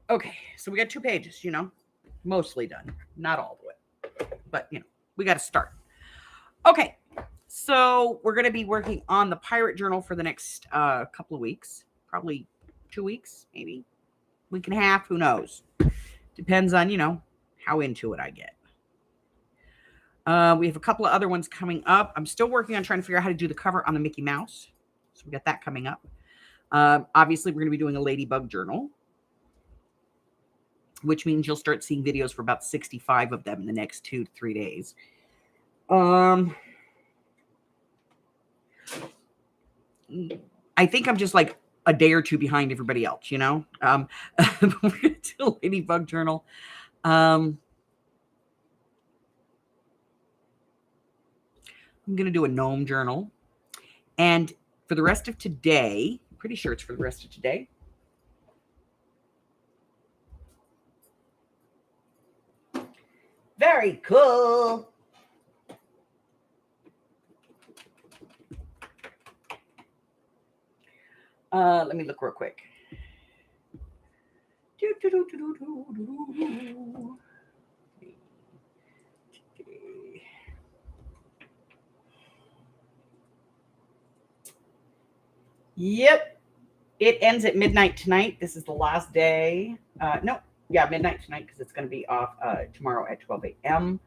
Okay, so we got 2 pages, mostly done. Not all the way, but, we got to start. Okay, so we're going to be working on the pirate journal for the next couple of weeks. Probably 2 weeks, maybe. Week and a half, who knows? Depends on, how into it I get. We have a couple of other ones coming up. I'm still working on trying to figure out how to do the cover on the Mickey Mouse. So we got that coming up. Obviously, we're going to be doing a ladybug journal, which means you'll start seeing videos for about 65 of them in the next 2 to 3 days. I think I'm just like a day or 2 behind everybody else, we're going to do a ladybug journal. I'm going to do a gnome journal. And for the rest of today, I'm pretty sure it's for the rest of today. Very cool. Let me look real quick. Yep. It ends at midnight tonight. This is the last day. Midnight tonight because it's going to be off tomorrow at 12 a.m.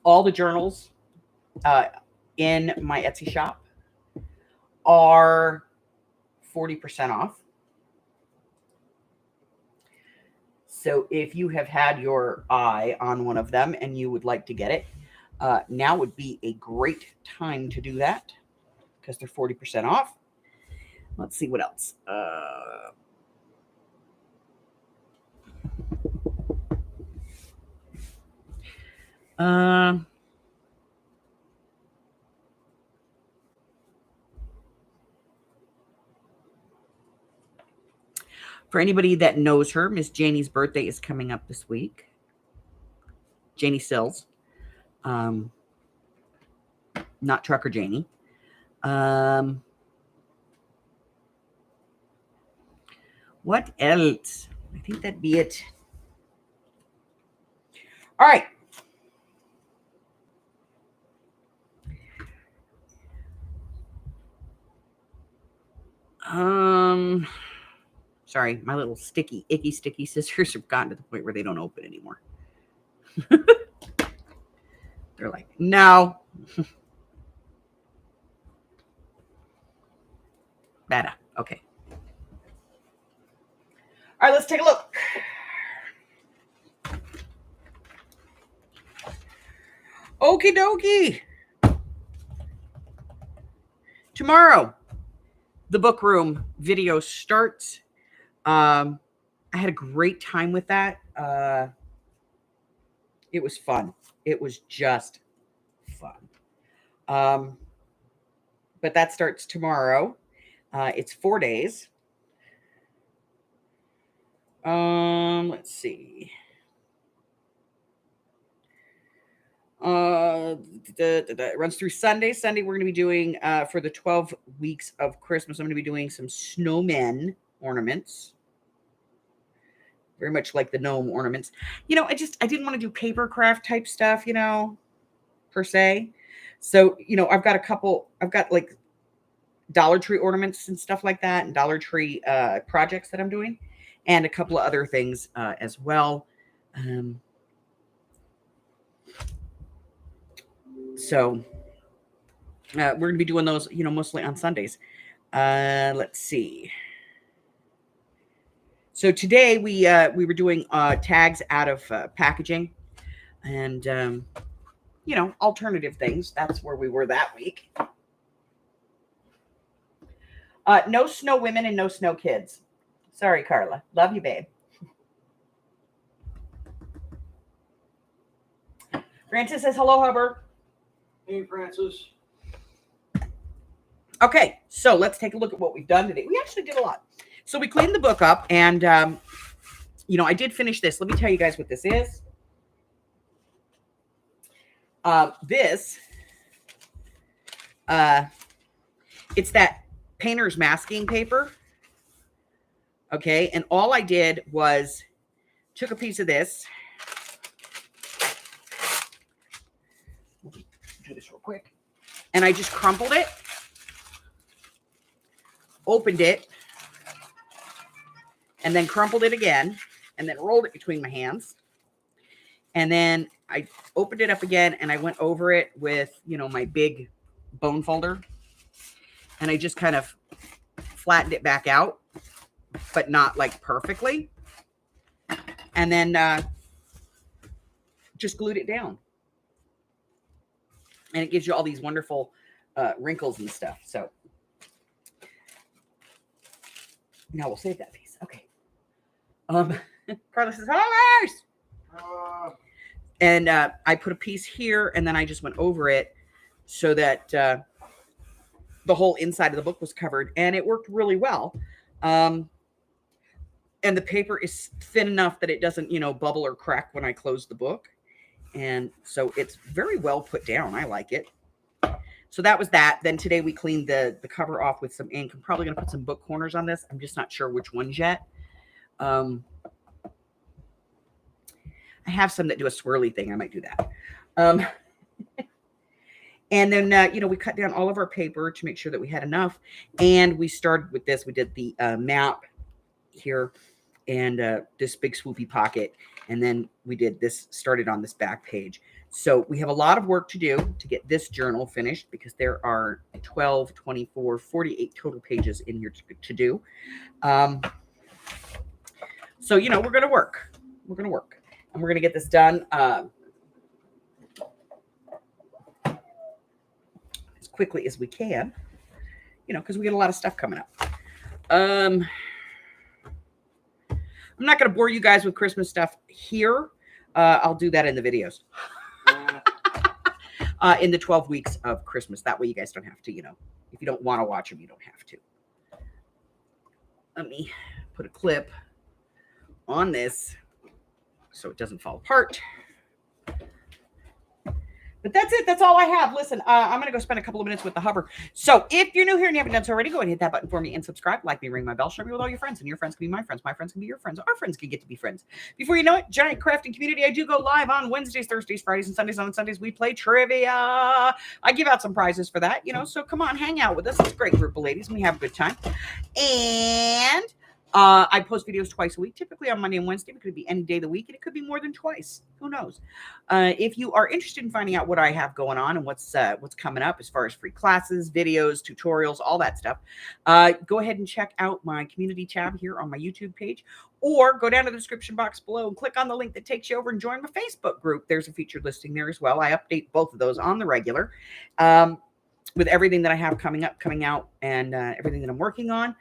All the journals in my Etsy shop are 40% off. So if you have had your eye on one of them and you would like to get it, now would be a great time to do that because they're 40% off. Let's see what else. For anybody that knows her, Miss Janie's birthday is coming up this week. Janie Sills. Not Trucker Janie. What else? I think that'd be it. All right. Sorry, my little sticky scissors have gotten to the point where they don't open anymore. They're like, no. Better. Okay. All right, let's take a look. Okie dokie. Tomorrow, the book room video starts. I had a great time with that. It was fun. It was just fun. But that starts tomorrow. It's 4 days. Let's see. It runs through Sunday. Sunday, we're going to be doing, for the 12 weeks of Christmas, I'm going to be doing some snowmen ornaments. Very much like the gnome ornaments. You know, I didn't want to do paper craft type stuff, you know, per se. So, you know, I've got like Dollar Tree ornaments and stuff like that, and Dollar Tree projects that I'm doing, and a couple of other things as well. So we're going to be doing those, you know, mostly on Sundays. Let's see. So today we were doing tags out of packaging and, you know, alternative things. That's where we were that week. No snow women and no snow kids. Sorry, Carla. Love you, babe. Francis says, hello, Hubbard.
Hey, Francis.
Okay, so let's take a look at what we've done today. We actually did a lot. So we cleaned the book up, and, you know, I did finish this. Let me tell you guys what this is. It's that painter's masking paper. Okay, and all I did was took a piece of this. Do this real quick. And I just crumpled it, opened it, and then crumpled it again, and then rolled it between my hands. And then I opened it up again, and I went over it with, you know, my big bone folder. And I just kind of flattened it back out, but not like perfectly. And then just glued it down. And it gives you all these wonderful wrinkles and stuff. So now we'll save that piece. Okay. Carla says, hello, guys. And I put a piece here, and then I just went over it so that the whole inside of the book was covered, and it worked really well. And the paper is thin enough that it doesn't, you know, bubble or crack when I close the book. And so it's very well put down. I like it. So that was that. Then today we cleaned the cover off with some ink. I'm probably going to put some book corners on this. I'm just not sure which ones yet. I have some that do a swirly thing. I might do that. And then, you know, we cut down all of our paper to make sure that we had enough. And we started with this. We did the map here and this big swoopy pocket. And then we did this, started on this back page. So we have a lot of work to do to get this journal finished because there are 12, 24, 48 total pages in here to do. So, you know, we're going to work. We're going to work. And we're going to get this done as quickly as we can, you know, because we get a lot of stuff coming up. I'm not going to bore you guys with Christmas stuff here. I'll do that in the videos. In the 12 weeks of Christmas. That way you guys don't have to, you know, if you don't want to watch them, you don't have to. Let me put a clip on this so it doesn't fall apart. But that's it. That's all I have. Listen, I'm going to go spend a couple of minutes with the hover. So if you're new here and you haven't done so already, go ahead and hit that button for me and subscribe. Like me, ring my bell, share me with all your friends. And your friends can be my friends. My friends can be your friends. Our friends can get to be friends. Before you know it, giant crafting community. I do go live on Wednesdays, Thursdays, Fridays, and Sundays. On Sundays, we play trivia. I give out some prizes for that, so come on, hang out with us. It's a great group of ladies, and we have a good time. And I post videos twice a week, typically on Monday and Wednesday. It could be any day of the week, and it could be more than twice. Who knows? If you are interested in finding out what I have going on and what's coming up as far as free classes, videos, tutorials, all that stuff, go ahead and check out my community tab here on my YouTube page, or go down to the description box below and click on the link that takes you over and join my Facebook group. There's a featured listing there as well. I update both of those on the regular with everything that I have coming out, and everything that I'm working on.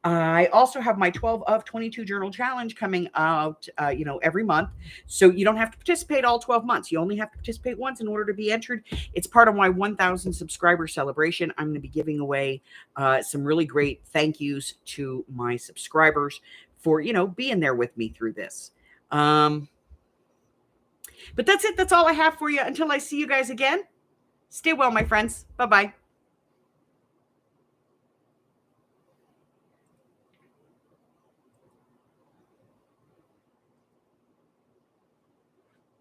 I also have my 12 of 22 journal challenge coming out, every month. So you don't have to participate all 12 months. You only have to participate once in order to be entered. It's part of my 1,000 subscriber celebration. I'm going to be giving away some really great thank yous to my subscribers for, being there with me through this. But that's it. That's all I have for you. Until I see you guys again, stay well, my friends. Bye-bye.